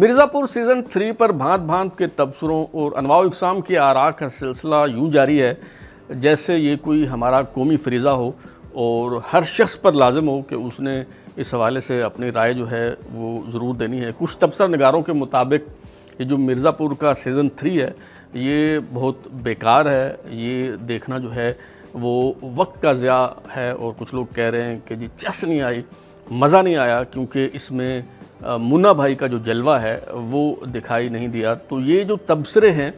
Mirzapur season 3 पर भांत भांत के तबसरों और अनवाउ इक़साम की आरा का सिलसिला यूँ जारी है जैसे ये कोई हमारा कौमी फरीज़ा हो और हर शख्स पर लाजिम हो कि उसने इस हवाले से अपनी राय जो है वो ज़रूर देनी है। कुछ तबसर निगारों के मुताबिक ये जो मिर्ज़ापुर का सीज़न 3 है ये बहुत बेकार है, ये देखना जो है वो वक्त का ज़िया है। और कुछ लोग कह रहे हैं कि जी चस नहीं आई, मज़ा नहीं आया क्योंकि इसमें मुन्ना भाई का जो जलवा है वो दिखाई नहीं दिया। तो ये जो तबसरे हैं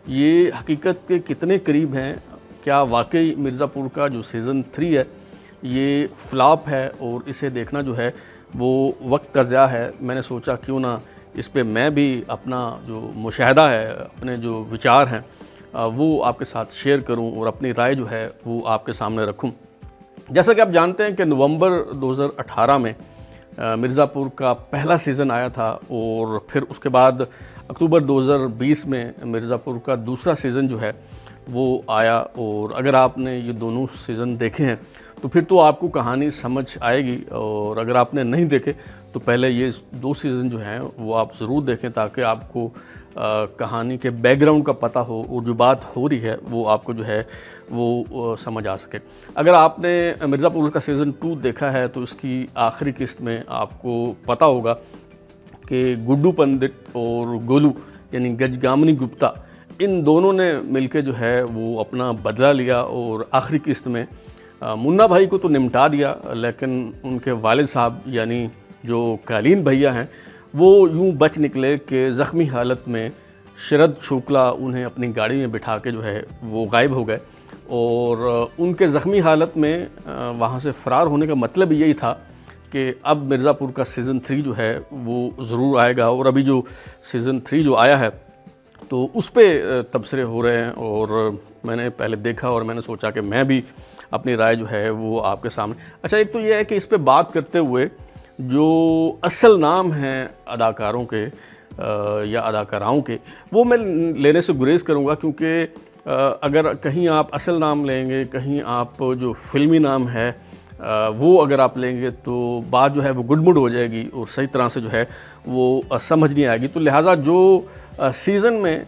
ये हकीकत के कितने करीब हैं? क्या वाकई मिर्ज़ापुर का जो सीज़न 3 है ये फ्लॉप है और इसे देखना जो है वो वक्त का ज़िया है? मैंने सोचा क्यों ना इस पे मैं भी अपना जो मुशाहदा है, अपने जो विचार हैं वो आपके साथ शेयर करूं और अपनी राय जो है वो आपके सामने रखूं। जैसा कि आप जानते हैं कि नवंबर 2018 में मिर्ज़ापुर का पहला सीज़न आया था और फिर उसके बाद अक्टूबर 2020 में मिर्ज़ापुर का दूसरा सीज़न जो है वो आया। और अगर आपने ये दोनों सीज़न देखे हैं तो फिर तो आपको कहानी समझ आएगी, और अगर आपने नहीं देखे तो पहले ये दो सीज़न जो हैं वो आप ज़रूर देखें ताकि आपको कहानी के बैकग्राउंड का पता हो और जो बात हो रही है वो आपको जो है वो समझ आ सके। अगर आपने मिर्ज़ापुर का सीज़न 2 देखा है तो इसकी आखिरी किस्त में आपको पता होगा कि गुड्डू पंडित और गोलू यानी गजगामिनी गुप्ता इन दोनों ने मिलके जो है वो अपना बदला लिया और आखिरी किस्त में मुन्ना भाई को तो निपटा दिया, लेकिन उनके वालिद साहब यानी जो कालीन भैया हैं वो यूं बच निकले कि ज़ख्मी हालत में शरद शुक्ला उन्हें अपनी गाड़ी में बिठा के जो है वो गायब हो गए। और उनके ज़ख्मी हालत में वहाँ से फ़रार होने का मतलब यही था कि अब मिर्ज़ापुर का सीज़न 3 जो है वो ज़रूर आएगा। और अभी जो सीज़न 3 जो आया है तो उस पर तबसरे हो रहे हैं और मैंने पहले देखा और मैंने सोचा कि मैं भी अपनी राय जो है वो आपके सामने। अच्छा, एक तो ये है कि इस पर बात करते हुए जो असल नाम हैं अदाकारों के या अदाकाराओं के वो मैं लेने से गुरेज़ करूँगा, क्योंकि अगर कहीं आप असल नाम लेंगे, कहीं आप जो फ़िल्मी नाम है वो अगर आप लेंगे तो बात जो है वो गुडमुड हो जाएगी और सही तरह से जो है वो समझ नहीं आएगी। तो लिहाजा जो सीज़न में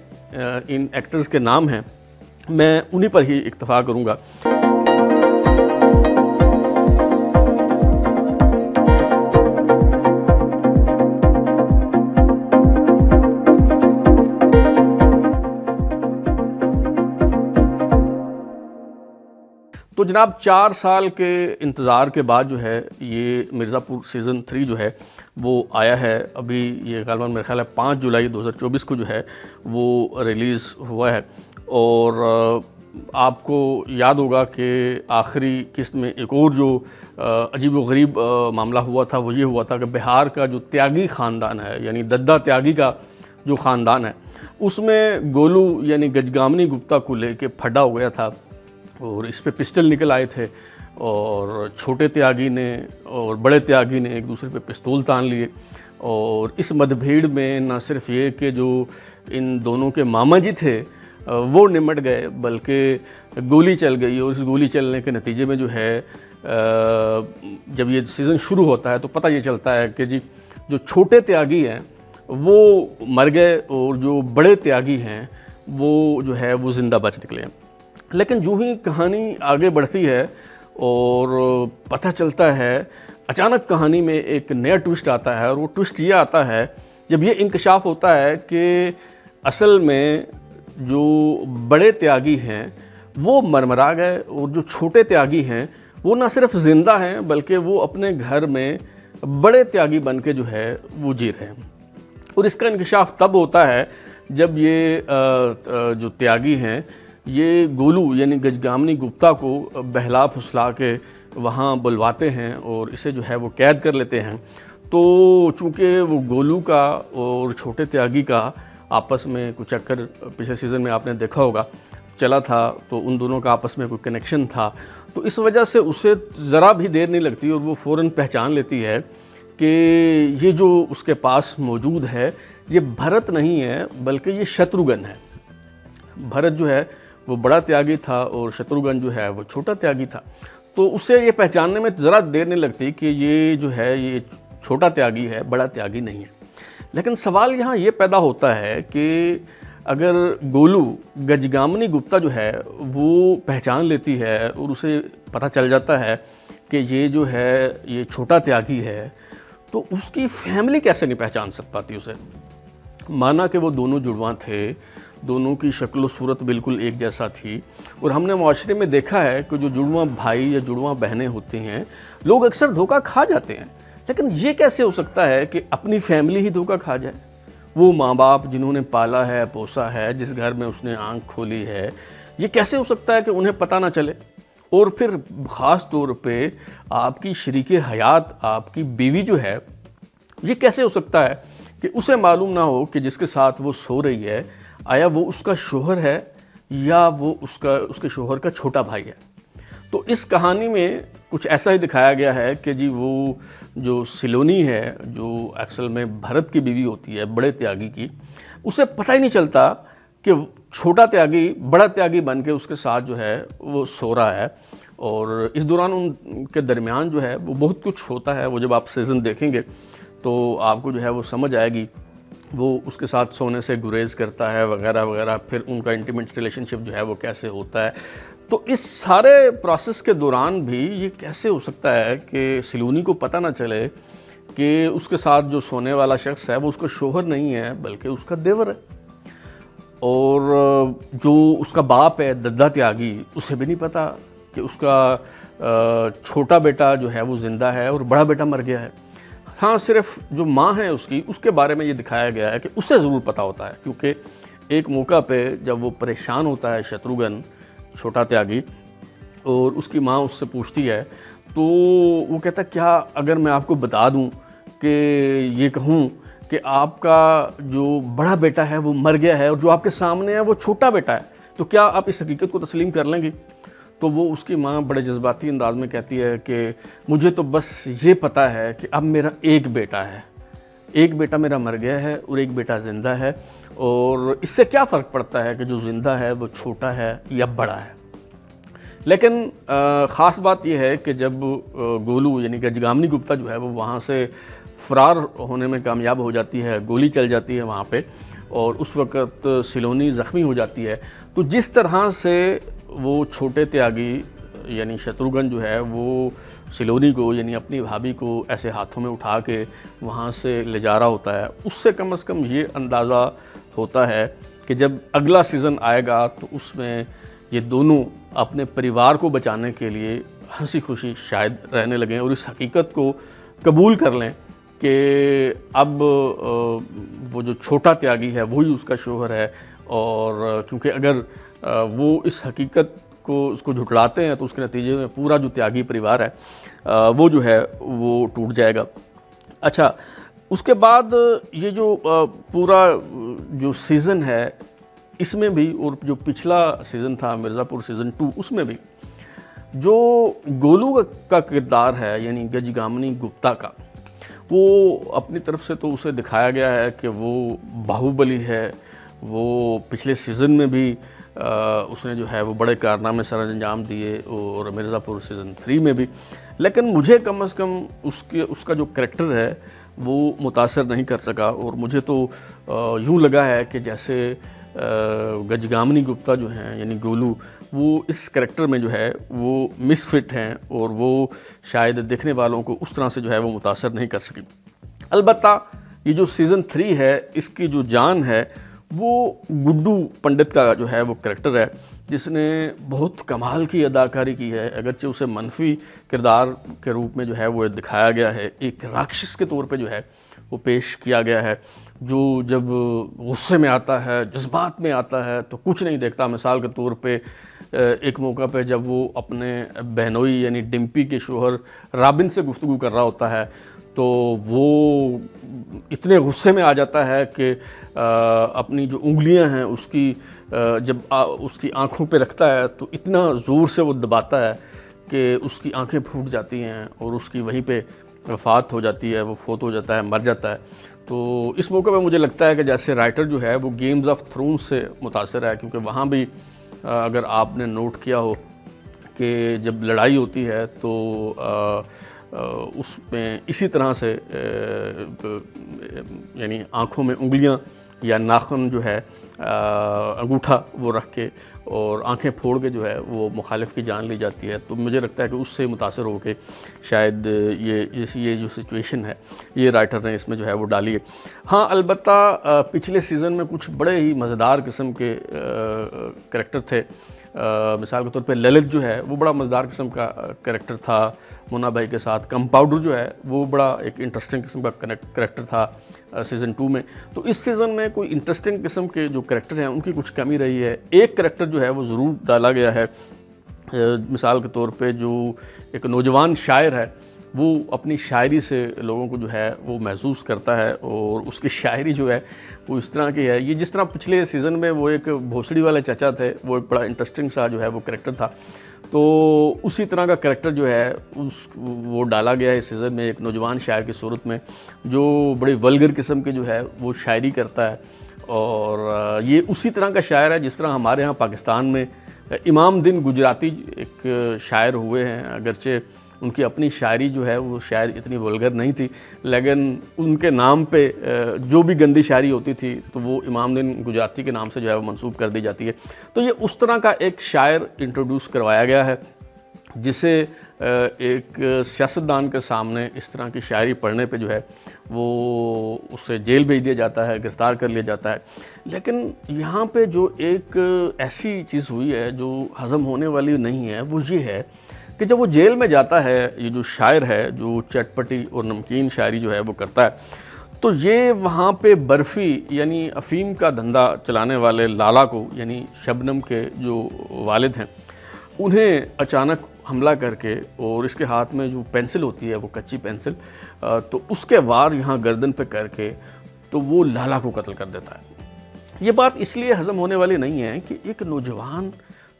इन एक्टर्स के नाम हैं मैं उन्हीं पर ही इक्तफ़ा करूँगा। तो जनाब 4 साल के इंतज़ार के बाद जो है ये मिर्ज़ापुर सीज़न 3 जो है वो आया है। अभी ये ग़ालिबन मेरे ख़्याल है 5 जुलाई 2024 को जो है वो रिलीज़ हुआ है। और आपको याद होगा कि आखिरी किस्त में एक और जो अजीब व गरीब मामला हुआ था वो ये हुआ था कि बिहार का जो त्यागी ख़ानदान है यानी दद्दा त्यागी का जो ख़ानदान है उसमें गोलू यानी गजगामिनी गुप्ता को लेके फटा हो गया था और इस पे पिस्टल निकल आए थे और छोटे त्यागी ने और बड़े त्यागी ने एक दूसरे पे पिस्तौल तान लिए। और इस मतभेड़ में न सिर्फ ये कि जो इन दोनों के मामा जी थे वो निमट गए बल्कि गोली चल गई। और इस गोली चलने के नतीजे में जो है जब ये सीज़न शुरू होता है तो पता ये चलता है कि जी जो छोटे त्यागी हैं वो मर गए और जो बड़े त्यागी हैं वो जो है वो ज़िंदा बच निकले। लेकिन जो ही कहानी आगे बढ़ती है और पता चलता है, अचानक कहानी में एक नया ट्विस्ट आता है। और वो ट्विस्ट ये आता है जब ये इंकशाफ होता है कि असल में जो बड़े त्यागी हैं वो मरमरा गए और जो छोटे त्यागी हैं वो ना सिर्फ ज़िंदा हैं बल्कि वो अपने घर में बड़े त्यागी बन के जो है वो जी रहे हैं। और इसका इंकशाफ तब होता है जब ये जो त्यागी हैं ये गोलू यानी गजगामिनी गुप्ता को बहला फुसला के वहाँ बुलवाते हैं और इसे जो है वो कैद कर लेते हैं। तो चूँकि वो गोलू का और छोटे त्यागी का आपस में कुछ चक्कर पिछले सीज़न में आपने देखा होगा चला था, तो उन दोनों का आपस में कोई कनेक्शन था। तो इस वजह से उसे ज़रा भी देर नहीं लगती और वो फ़ौरन पहचान लेती है कि ये जो उसके पास मौजूद है ये भरत नहीं है बल्कि ये शत्रुघ्न है। भरत जो है वो बड़ा त्यागी था और शत्रुघ्न जो है वो छोटा त्यागी था। तो उसे ये पहचानने में ज़रा देर नहीं लगती कि ये जो है ये छोटा त्यागी है, बड़ा त्यागी नहीं है। लेकिन सवाल यहाँ ये पैदा होता है कि अगर गोलू गजगामिनी गुप्ता जो है वो पहचान लेती है और उसे पता चल जाता है कि ये जो है ये छोटा त्यागी है, तो उसकी फैमिली कैसे नहीं पहचान सक पाती उसे। माना कि वो दोनों जुड़वां थे, दोनों की शक्ल व सूरत बिल्कुल एक जैसा थी, और हमने माशरे में देखा है कि जो जुड़वां भाई या जुड़वां बहनें होती हैं, लोग अक्सर धोखा खा जाते हैं। लेकिन ये कैसे हो सकता है कि अपनी फैमिली ही धोखा खा जाए? वो माँ बाप जिन्होंने पाला है, पोसा है, जिस घर में उसने आंख खोली है, ये कैसे हो सकता है कि उन्हें पता ना चले? और फिर ख़ास तौर पे आपकी शरीके हयात, आपकी बीवी जो है, ये कैसे हो सकता है कि उसे मालूम ना हो कि जिसके साथ वो सो रही है, आया वो उसका शोहर है या वो उसके शोहर का छोटा भाई है। तो इस कहानी में कुछ ऐसा ही दिखाया गया है कि जी वो जो सिलोनी है, जो असल में भरत की बीवी होती है, बड़े त्यागी की, उसे पता ही नहीं चलता कि छोटा त्यागी बड़ा त्यागी बन के उसके साथ जो है वो सो रहा है। और इस दौरान उनके दरमियान जो है वो बहुत कुछ होता है। वो जब आप सीज़न देखेंगे तो आपको जो है वो समझ आएगी। वो उसके साथ सोने से गुरेज करता है वगैरह वगैरह, फिर उनका इंटीमेट रिलेशनशिप जो है वो कैसे होता है। तो इस सारे प्रोसेस के दौरान भी ये कैसे हो सकता है कि सिलोनी को पता ना चले कि उसके साथ जो सोने वाला शख्स है वो उसका शोहर नहीं है बल्कि उसका देवर है। और जो उसका बाप है दद्दा त्यागी, उसे भी नहीं पता कि उसका छोटा बेटा जो है वो ज़िंदा है और बड़ा बेटा मर गया है। हाँ, सिर्फ जो माँ है उसके बारे में ये दिखाया गया है कि उसे ज़रूर पता होता है, क्योंकि एक मौका पे जब वो परेशान होता है शत्रुघ्न छोटा त्यागी, और उसकी माँ उससे पूछती है, तो वो कहता है क्या अगर मैं आपको बता दूं कि ये कहूं कि आपका जो बड़ा बेटा है वो मर गया है और जो आपके सामने है वो छोटा बेटा है, तो क्या आप इस हकीकत को तस्लीम कर लेंगी? तो वो उसकी माँ बड़े जज्बाती अंदाज में कहती है कि मुझे तो बस ये पता है कि अब मेरा एक बेटा है, एक बेटा मेरा मर गया है और एक बेटा ज़िंदा है, और इससे क्या फ़र्क पड़ता है कि जो ज़िंदा है वो छोटा है या बड़ा है। लेकिन ख़ास बात यह है कि जब गोलू यानी गजगामिनी गुप्ता जो है वो वहाँ से फ़रार होने में कामयाब हो जाती है, गोली चल जाती है वहाँ पे, और उस वक़्त सिलोनी ज़ख्मी हो जाती है, तो जिस तरह से वो छोटे त्यागी यानी शत्रुघ्न जो है वो सिलोनी को यानी अपनी भाभी को ऐसे हाथों में उठा के वहाँ से ले जा रहा होता है, उससे कम से कम ये अंदाज़ा होता है कि जब अगला सीज़न आएगा तो उसमें ये दोनों अपने परिवार को बचाने के लिए हंसी खुशी शायद रहने लगें और इस हकीकत को कबूल कर लें कि अब वो जो छोटा त्यागी है वही उसका शोहर है। और क्योंकि अगर वो इस हकीकत को उसको झुठलाते हैं तो उसके नतीजे में पूरा जो त्यागी परिवार है वो जो है वो टूट जाएगा। अच्छा, उसके बाद ये जो पूरा जो सीज़न है इसमें भी, और जो पिछला सीज़न था मिर्ज़ापुर सीज़न 2, उसमें भी जो गोलू का किरदार है यानी गजगामिनी गुप्ता का, वो अपनी तरफ से तो उसे दिखाया गया है कि वो बाहुबली है। वो पिछले सीज़न में भी उसने जो है वो बड़े कारनामे सर अंजाम दिए और मिर्ज़ापुर सीज़न 3 में भी, लेकिन मुझे कम से कम उसका जो करैक्टर है वो मुतासर नहीं कर सका। और मुझे तो यूँ लगा है कि जैसे गजगामिनी गुप्ता जो हैं यानी गोलू, वो इस करैक्टर में जो है वो मिसफिट हैं और वो शायद देखने वालों को उस तरह से जो है वो मुतासर नहीं कर सकी। अलबत्ता ये जो सीज़न 3 है इसकी जो जान है वो गुड्डू पंडित का जो है वो करैक्टर है, जिसने बहुत कमाल की अदाकारी की है। अगरचे उसे मनफी किरदार के रूप में जो है वो दिखाया गया है, एक राक्षस के तौर पे जो है वो पेश किया गया है, जो जब गुस्से में आता है, जज्बात में आता है तो कुछ नहीं देखता। मिसाल के तौर पे एक मौका पे जब वो अपने बहनोई यानी डिम्पी के शोहर रॉबिन से गुफ्तगू कर रहा होता है तो वो इतने गुस्से में आ जाता है कि अपनी जो उंगलियां हैं उसकी जब उसकी आंखों पे रखता है तो इतना ज़ोर से वो दबाता है कि उसकी आंखें फूट जाती हैं और उसकी वहीं पे वफ़ात हो जाती है, वो फोत हो जाता है, मर जाता है। तो इस मौके पे मुझे लगता है कि जैसे राइटर जो है वो गेम्स ऑफ थ्रोन्स से मुतासर है, क्योंकि वहाँ भी अगर आपने नोट किया हो कि जब लड़ाई होती है तो उसमें इसी तरह से यानी आँखों में उंगलियां या नाखून जो है अंगूठा वो रख के और आंखें फोड़ के जो है वो मुखालिफ की जान ली जाती है। तो मुझे लगता है कि उससे मुतासर होकर शायद ये जो सिचुएशन है ये राइटर ने इसमें जो है वो डाली है। हाँ, अलबत्ता पिछले सीज़न में कुछ बड़े ही मज़ेदार किस्म के करैक्टर थे। मिसाल के तौर पे ललित जो है वो बड़ा मज़ेदार किस्म का करैक्टर था मुन्ना भाई के साथ। कंपाउंडर जो है वो बड़ा एक इंटरेस्टिंग किस्म का करैक्टर था सीज़न 2 में। तो इस सीज़न में कोई इंटरेस्टिंग किस्म के जो करैक्टर हैं उनकी कुछ कमी रही है। एक करैक्टर जो है वो ज़रूर डाला गया है, मिसाल के तौर पे जो एक नौजवान शायर है वो अपनी शायरी से लोगों को जो है वो महसूस करता है और उसकी शायरी जो है वो इस तरह की है। ये जिस तरह पिछले सीज़न में वो एक भोसड़ी वाले चाचा थे, वो एक बड़ा इंटरेस्टिंग सा जो है वो करैक्टर था, तो उसी तरह का करैक्टर जो है वो डाला गया है इस सीज़न में एक नौजवान शायर की सूरत में, जो बड़ी वल्गर किस्म की जो है वो शायरी करता है। और ये उसी तरह का शायर है जिस तरह हमारे यहाँ पाकिस्तान में इमाम दिन गुजराती एक शायर हुए हैं। अगरचे उनकी अपनी शायरी जो है वो शायद इतनी वल्गर नहीं थी, लेकिन उनके नाम पे जो भी गंदी शायरी होती थी तो वो इमाम दिन गुजराती के नाम से जो है वो मंसूब कर दी जाती है। तो ये उस तरह का एक शायर इंट्रोड्यूस करवाया गया है जिसे एक सियासतदान के सामने इस तरह की शायरी पढ़ने पे जो है वो उसे जेल भेज दिया जाता है, गिरफ़्तार कर लिया जाता है। लेकिन यहाँ पे जो एक ऐसी चीज़ हुई है जो हज़म होने वाली नहीं है, वो ये है कि जब वो जेल में जाता है, ये जो शायर है जो चटपटी और नमकीन शायरी जो है वो करता है, तो ये वहाँ पे बर्फ़ी यानी अफ़ीम का धंधा चलाने वाले लाला को, यानी शबनम के जो वालिद हैं, उन्हें अचानक हमला करके और इसके हाथ में जो पेंसिल होती है वो कच्ची पेंसिल, तो उसके वार यहाँ गर्दन पे करके तो वो लाला को कत्ल कर देता है। ये बात इसलिए हज़म होने वाली नहीं है कि एक नौजवान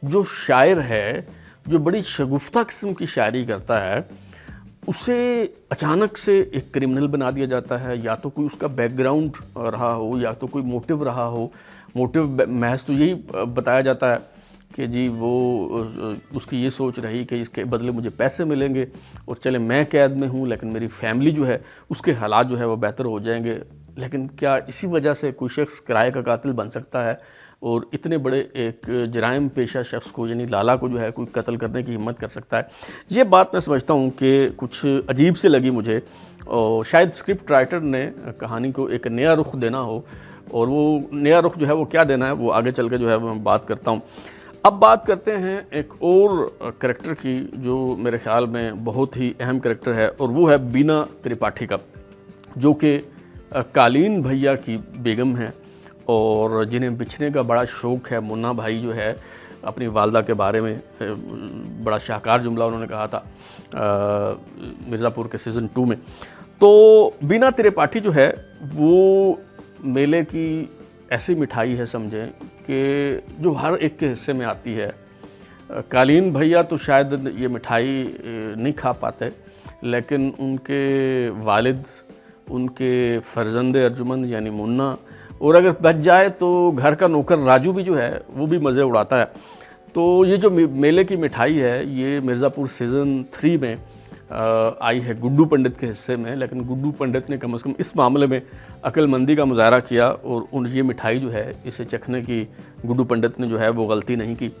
जो शायर है, जो बड़ी शगुफ्ता किस्म की शायरी करता है, उसे अचानक से एक क्रिमिनल बना दिया जाता है। या तो कोई उसका बैकग्राउंड रहा हो या तो कोई मोटिव रहा हो। मोटिव महज तो यही बताया जाता है कि जी वो उसकी ये सोच रही कि इसके बदले मुझे पैसे मिलेंगे और चले मैं कैद में हूँ लेकिन मेरी फैमिली जो है उसके हालात जो है वो बेहतर हो जाएंगे। लेकिन क्या इसी वजह से कोई शख्स किराए का कातिल बन सकता है और इतने बड़े एक जराइम पेशा शख्स को यानी लाला को जो है कोई कत्ल करने की हिम्मत कर सकता है? ये बात मैं समझता हूँ कि कुछ अजीब से लगी मुझे, और शायद स्क्रिप्ट राइटर ने कहानी को एक नया रुख देना हो, और वो नया रुख जो है वो क्या देना है वो आगे चल के जो है मैं बात करता हूँ। अब बात करते हैं एक और करैक्टर की जो मेरे ख्याल में बहुत ही अहम करैक्टर है, और वो है बीना त्रिपाठी का, जो कि कालीन भैया की बेगम है और जिन्हें बिछने का बड़ा शौक़ है। मुन्ना भाई जो है अपनी वालदा के बारे में बड़ा शाहकार जुमला उन्होंने कहा था मिर्ज़ापुर के सीज़न 2 में। तो बीना त्रिपाठी जो है वो मेले की ऐसी मिठाई है समझें कि जो हर एक के हिस्से में आती है। कालीन भैया तो शायद ये मिठाई नहीं खा पाते, लेकिन उनके वालिद, उनके फ़र्जंदे अर्जुमंद यानी मुन्ना, और अगर बच जाए तो घर का नौकर राजू भी जो है वो भी मज़े उड़ाता है। तो ये जो मेले की मिठाई है ये मिर्ज़ापुर सीज़न 3 में आई है गुड्डू पंडित के हिस्से में, लेकिन गुड्डू पंडित ने कम से कम इस मामले में अक्लमंदी का मुजाहरा किया और ये मिठाई जो है इसे चखने की गुड्डू पंडित ने जो है वो गलती नहीं की।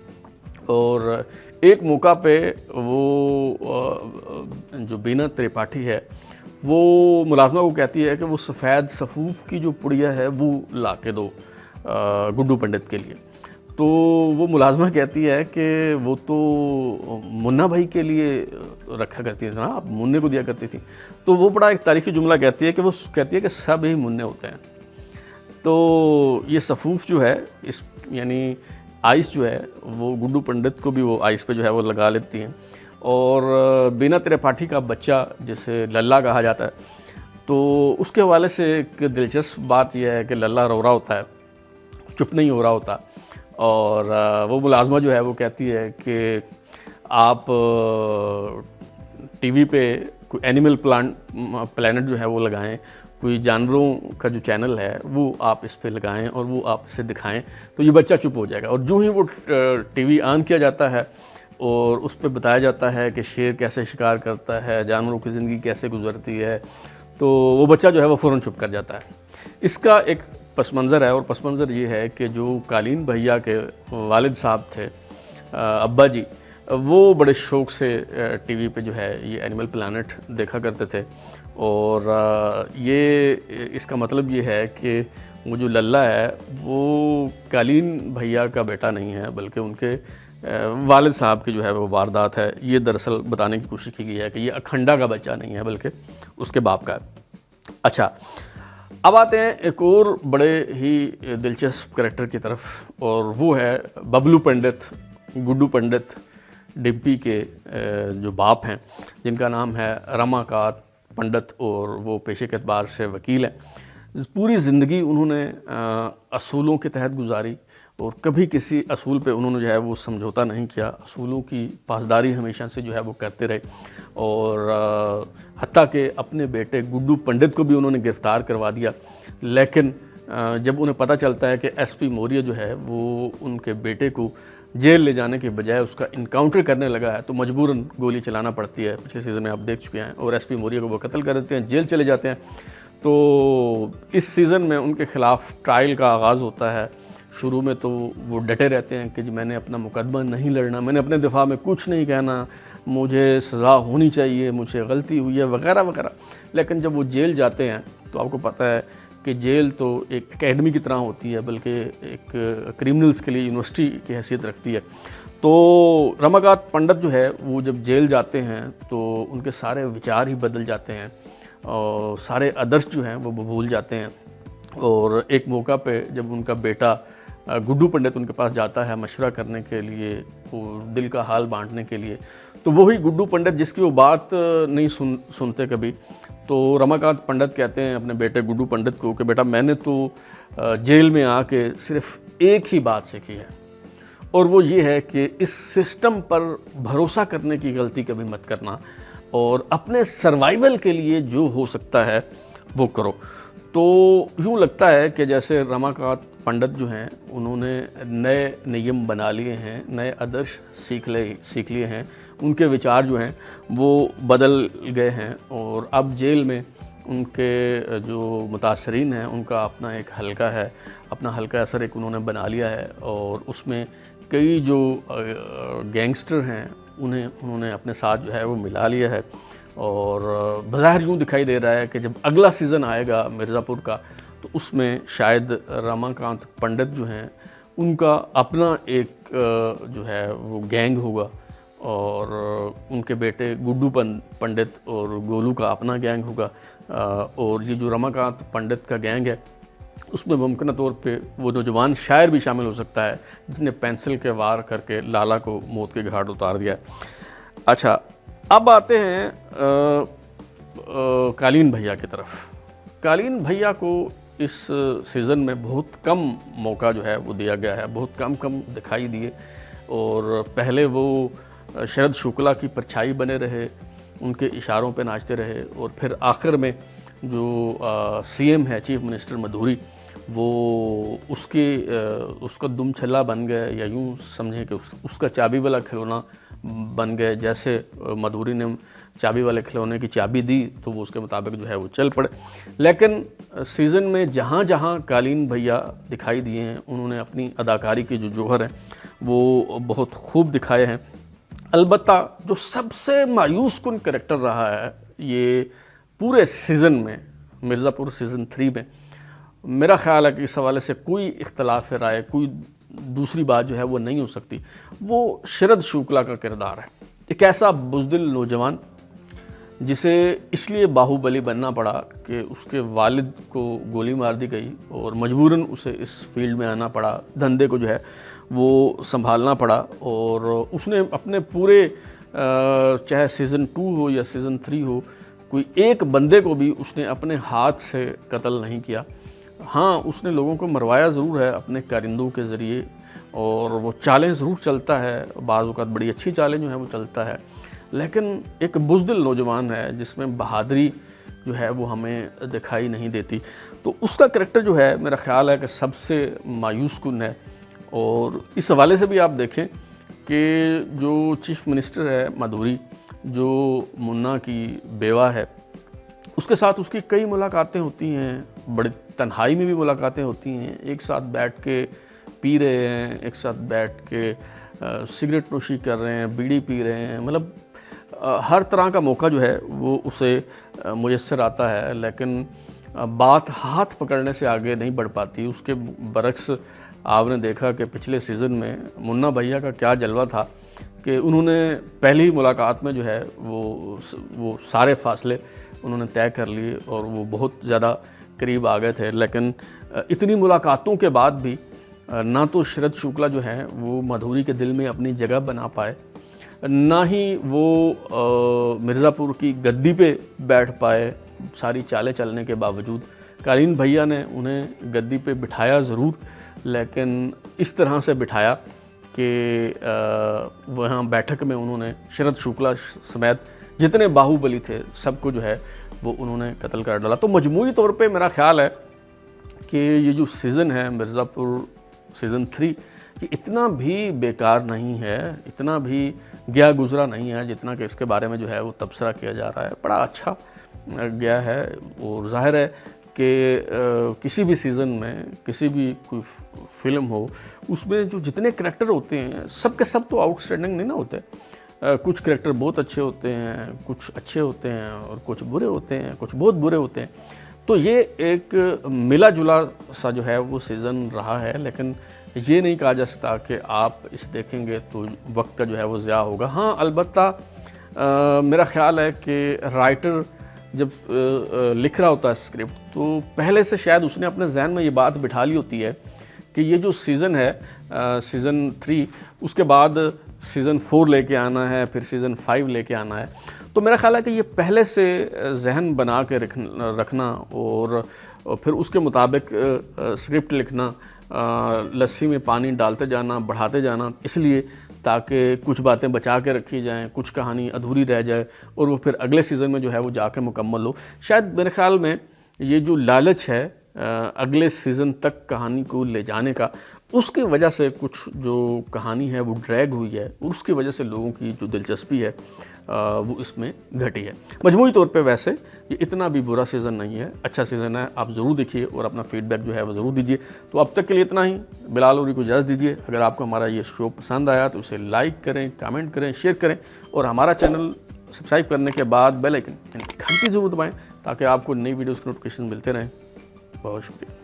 और एक मौका पे वो जो बीना त्रिपाठी है वो मुलाजमा को कहती है कि वो सफ़ेद सफ़ूफ की जो पुड़िया है वो ला के दो गुड्डू पंडित के लिए। तो वो मुलाजमा कहती है कि वो तो मुन्ना भाई के लिए रखा करती थी ना, आप मुन्ने को दिया करती थी। तो वो बड़ा एक तारीखी जुमला कहती है कि वो कहती है कि सब ही मुन्ने होते हैं। तो ये सफ़ूफ जो है इस यानी आइस जो है वो गुड्डू पंडित को भी वो आइस पे जो है वो लगा लेती हैं। और बीना त्रिपाठी का बच्चा जिसे लल्ला कहा जाता है, तो उसके हवाले से एक दिलचस्प बात यह है कि लल्ला रो रहा होता है, चुप नहीं हो रहा होता। और वो मुलाजमा जो है वो कहती है कि आप टीवी पे कोई एनिमल प्लानट जो है वो लगाएं, कोई जानवरों का जो चैनल है वो आप इस पे लगाएं और वो आप इसे दिखाएं तो ये बच्चा चुप हो जाएगा। और जो ही वो टीवी ऑन किया जाता है और उस पे बताया जाता है कि शेर कैसे शिकार करता है, जानवरों की ज़िंदगी कैसे गुजरती है, तो वो बच्चा जो है वो फ़ौरन चुप कर जाता है। इसका एक पस मंज़र है, और पस मंज़र ये है कि जो कालीन भैया के वालिद साहब थे, अब्बा जी, वो बड़े शौक़ से टीवी पे जो है ये एनिमल प्लैनेट देखा करते थे। और ये इसका मतलब ये है कि वो जो लल्ला है वो कालीन भैया का बेटा नहीं है, बल्कि उनके वालिद साहब की जो है वो वारदात है। ये दरअसल बताने की कोशिश की गई है कि ये अखंडा का बच्चा नहीं है, बल्कि उसके बाप का है। अच्छा, अब आते हैं एक और बड़े ही दिलचस्प कैरेक्टर की तरफ, और वो है बबलू पंडित, गुड्डू पंडित, डिम्पी के जो बाप हैं, जिनका नाम है रमाकांत पंडित, और वो पेशे के एतबार से वकील हैं। पूरी ज़िंदगी उन्होंने असूलों के तहत गुजारी, और कभी किसी असूल पे उन्होंने जो है वो समझौता नहीं किया। असूलों की पासदारी हमेशा से जो है वो करते रहे, और हत्ता के अपने बेटे गुड्डू पंडित को भी उन्होंने गिरफ़्तार करवा दिया। लेकिन जब उन्हें पता चलता है कि एसपी मौर्य जो है वो उनके बेटे को जेल ले जाने के बजाय उसका इनकाउंटर करने लगा है, तो मजबूरन गोली चलाना पड़ती है। पिछले सीज़न में आप देख चुके हैं, और एसपी मौर्य को वो कत्ल कर देते हैं, जेल चले जाते हैं। तो इस सीज़न में उनके ख़िलाफ़ ट्रायल का आगाज़ होता है। शुरू में तो वो डटे रहते हैं कि जी मैंने अपना मुकदमा नहीं लड़ना, मैंने अपने दिफा में कुछ नहीं कहना, मुझे सज़ा होनी चाहिए, मुझे गलती हुई है, वगैरह वगैरह। लेकिन जब वो जेल जाते हैं तो आपको पता है कि जेल तो एक एकेडमी की तरह होती है, बल्कि एक क्रिमिनल्स के लिए यूनिवर्सिटी की हैसियत रखती है। तो रमाकांत पंडित जो है वो जब जेल जाते हैं तो उनके सारे विचार ही बदल जाते हैं, और सारे आदर्श जो हैं वो भूल जाते हैं। और एक मौका पे जब उनका बेटा गुड्डू पंडित उनके पास जाता है मशवरा करने के लिए, वो दिल का हाल बांटने के लिए, तो वही गुड्डू पंडित जिसकी वो बात नहीं सुनते कभी, तो रमाकांत पंडित कहते हैं अपने बेटे गुड्डू पंडित को कि बेटा मैंने तो जेल में आके सिर्फ एक ही बात सीखी है, और वो ये है कि इस सिस्टम पर भरोसा करने की गलती कभी मत करना, और अपने सर्वाइवल के लिए जो हो सकता है वो करो। तो यूँ लगता है कि जैसे रमाकांत पंडित जो हैं उन्होंने नए नियम बना लिए हैं, नए आदर्श सीख लिए हैं, उनके विचार जो हैं वो बदल गए हैं, और अब जेल में उनके जो मुतासरीन हैं उनका अपना एक हल्का है, अपना हल्का असर एक उन्होंने बना लिया है, और उसमें कई जो गैंगस्टर हैं उन्होंने अपने साथ जो है वो मिला लिया है। और बज़ाहिर यूँ दिखाई दे रहा है कि जब अगला सीज़न आएगा मिर्ज़ापुर का, तो उसमें शायद रमाकांत पंडित जो हैं उनका अपना एक जो है वो गैंग होगा, और उनके बेटे गुड्डू पंडित और गोलू का अपना गैंग होगा, और ये जो रमाकांत पंडित का गैंग है उसमें मुमकिन तौर पे वो नौजवान शायर भी शामिल हो सकता है जिसने पेंसिल के वार करके लाला को मौत के घाट उतार दिया। अच्छा, अब आते हैं कालीन भैया की तरफ। कालीन भैया को इस सीज़न में बहुत कम मौका जो है वो दिया गया है, बहुत कम दिखाई दिए, और पहले वो शरद शुक्ला की परछाई बने रहे, उनके इशारों पे नाचते रहे, और फिर आखिर में जो सीएम है चीफ मिनिस्टर मधुरी, वो उसका दुम छल्ला बन गए, या यूँ समझें कि उसका चाबी वाला खिलौना बन गए। जैसे मधुरी ने चाबी वाले खिलौने की चाबी दी तो वो उसके मुताबिक जो है वो चल पड़े। लेकिन सीज़न में जहाँ जहाँ कालीन भैया दिखाई दिए हैं उन्होंने अपनी अदाकारी की जो जौहर है वो बहुत खूब दिखाए हैं। अलबत्ता जो सबसे मायूस कुन करैक्टर रहा है ये पूरे सीज़न में, मिर्ज़ापुर सीज़न 3 में, मेरा ख़्याल है कि इस हवाले से कोई इख्तलाफ राय, कोई दूसरी बात जो है वो नहीं हो सकती, वो शरद शुक्ला का किरदार है। एक ऐसा बुज़दिल नौजवान जिसे इसलिए बाहुबली बनना पड़ा कि उसके वालिद को गोली मार दी गई और मजबूरन उसे इस फील्ड में आना पड़ा, धंधे को जो है वो संभालना पड़ा, और उसने अपने पूरे चाहे सीज़न 2 हो या सीज़न 3 हो, कोई एक बंदे को भी उसने अपने हाथ से कत्ल नहीं किया। हाँ, उसने लोगों को मरवाया ज़रूर है अपने कारिंदों के ज़रिए, और वो चालें ज़रूर चलता है, बाज़ औक़ात बड़ी अच्छी चालें जो है वो चलता है, लेकिन एक बुज़दिल नौजवान है जिसमें बहादुरी जो है वो हमें दिखाई नहीं देती। तो उसका करैक्टर जो है मेरा ख़्याल है कि सबसे मायूस कुन है। और इस हवाले से भी आप देखें कि जो चीफ मिनिस्टर है माधुरी, जो मुन्ना की बेवा है, उसके साथ उसकी कई मुलाकातें होती हैं, बड़ी तन्हाई में भी मुलाकातें होती हैं। एक साथ बैठ के पी रहे हैं, एक साथ बैठ के सिगरेट नोशी कर रहे हैं, बीड़ी पी रहे हैं, मतलब हर तरह का मौका जो है वो उसे मुयस्सर आता है, लेकिन बात हाथ पकड़ने से आगे नहीं बढ़ पाती। उसके बरक्स आपने देखा कि पिछले सीज़न में मुन्ना भैया का क्या जलवा था कि उन्होंने पहली मुलाकात में जो है वो सारे फासले उन्होंने तय कर लिए और वो बहुत ज़्यादा करीब आ गए थे। लेकिन इतनी मुलाकातों के बाद भी ना तो शरद शुक्ला जो है वो माधुरी के दिल में अपनी जगह बना पाए, ना ही वो मिर्ज़ापुर की गद्दी पे बैठ पाए सारी चालें चलने के बावजूद। कालीन भैया ने उन्हें गद्दी पे बिठाया ज़रूर, लेकिन इस तरह से बिठाया कि वहाँ बैठक में उन्होंने शरद शुक्ला समेत जितने बाहुबली थे सबको जो है वो उन्होंने कत्ल कर डाला। तो मजमूई तौर पे मेरा ख्याल है कि ये जो सीज़न है मिर्ज़ापुर सीज़न 3, ये इतना भी बेकार नहीं है, इतना भी गया गुजरा नहीं है जितना कि इसके बारे में जो है वो तबसरा किया जा रहा है। बड़ा अच्छा गया है और जाहिर है कि किसी भी सीज़न में किसी भी कोई फिल्म हो, उसमें जो जितने करैक्टर होते हैं सब के सब तो आउटस्टैंडिंग नहीं ना होते। कुछ करैक्टर बहुत अच्छे होते हैं, कुछ अच्छे होते हैं और कुछ बुरे होते हैं, कुछ बहुत बुरे होते हैं। तो ये एक मिला जुला सा जो है वो सीज़न रहा है, लेकिन ये नहीं कहा जा सकता कि आप इसे देखेंगे तो वक्त का जो है वो ज़्या होगा। हाँ, अलबत्ता मेरा ख्याल है कि राइटर जब लिख रहा होता है स्क्रिप्ट तो पहले से शायद उसने अपने जहन में ये बात बिठा ली होती है कि ये जो सीज़न है सीज़न 3, उसके बाद सीज़न 4 लेके आना है, फिर सीज़न 5 लेके आना है। तो मेरा ख्याल है कि ये पहले से जहन बना के रखना और फिर उसके मुताबिक स्क्रिप्ट लिखना, लस्सी में पानी डालते जाना, बढ़ाते जाना, इसलिए ताकि कुछ बातें बचा के रखी जाएं, कुछ कहानी अधूरी रह जाए और वो फिर अगले सीज़न में जो है वो जाके मुकम्मल हो। शायद मेरे ख्याल में ये जो लालच है अगले सीज़न तक कहानी को ले जाने का, उसकी वजह से कुछ जो कहानी है वो ड्रैग हुई है, उसकी वजह से लोगों की जो दिलचस्पी है वो इसमें घटी है। मजमूई तौर पे वैसे ये इतना भी बुरा सीज़न नहीं है, अच्छा सीज़न है। आप ज़रूर देखिए और अपना फीडबैक जो है वो ज़रूर दीजिए। तो अब तक के लिए इतना ही। बिलाल औरी को इजाज़त दीजिए। अगर आपको हमारा ये शो पसंद आया तो उसे लाइक करें, कमेंट करें, शेयर करें और हमारा चैनल सब्सक्राइब करने के बाद बेल आइकन यानी घंटी ज़रूर दबाएँ ताकि आपको नई वीडियोज़ के नोटिफिकेशन मिलते रहें। बहुत शुक्रिया।